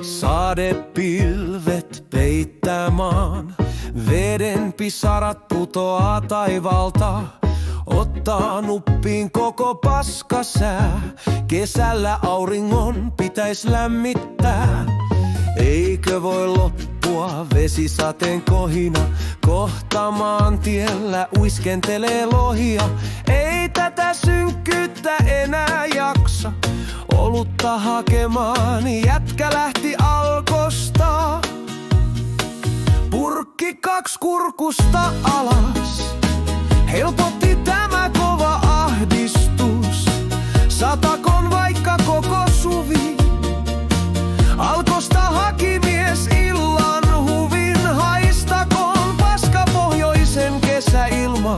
Sadepilvet peittää maan, veden pisarat putoaa taivaalta. Ottaa nuppiin koko paskasää, kesällä auringon pitäis lämmittää. Eikö voi loppua vesisateen kohina, kohta maantiellä uiskentelee lohia. Ei tätä synkkyyttä enää jaksa, olutta hakemaan jätkä lähti Alkosta. Purkki 2 kurkusta alas, helpotti tämä kova ahdistus. Satakon vaikka koko suvi, Alkosta haki mies illan huvin. Haistakoon paska pohjoisen kesäilma,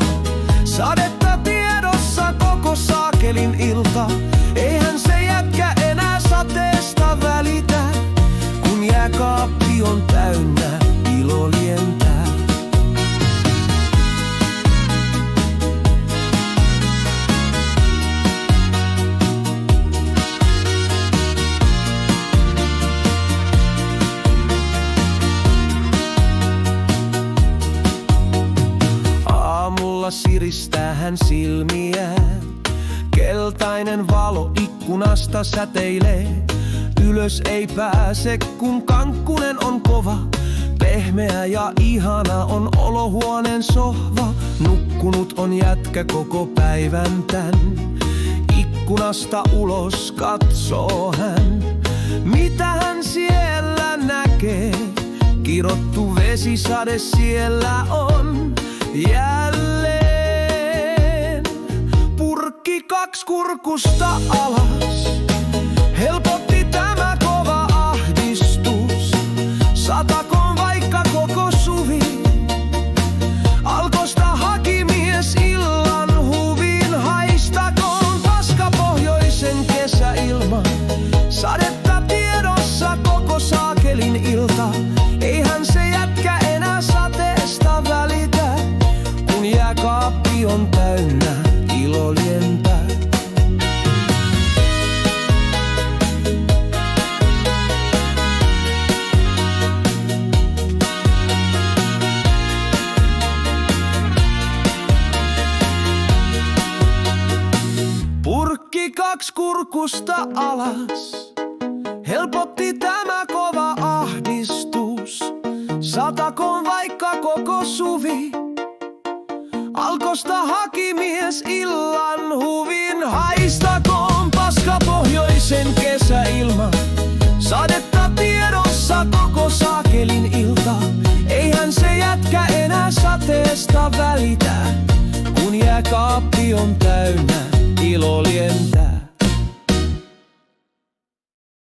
sadetta tiedossa koko saakelin ilta. Eihän se jätkä enää sateesta välitä, kun jääkaappi on täynnä ilo lientää. Aamulla siristää hän silmiään, keltainen valo ikkunasta säteilee. Ylös ei pääse, kun kankkunen on kova. Pehmeä ja ihana on olohuoneen sohva. Nukkunut on jätkä koko päivän tän. Ikkunasta ulos katsoo hän. Mitä hän siellä näkee? Kirottu vesisade siellä on jälleen. Purkki 2 kurkusta alas, helpotti tämä kova ahdistus. Satakoon vaikka koko suvi, Alkosta haki mies illan huvin. Haistakoon paska pohjoisen kesäilma, sadetta tiedossa koko saakelin ilta. Eihän se jätkä enää sateesta välitä, kun jääkaappi on täynnä ilo lientää. Purkki 2 kurkusta alas, helpotti tämä kova ahdistus. Satakoon vaikka koko suvi, Alkosta haki mies illan huvin. Haistakoon paska pohjoisen kesäilma, sadetta tiedossa koko saakelin ilta. Eihän se jätkä enää sateesta välitä, kun jääkaappi on täynnä ilo lientää.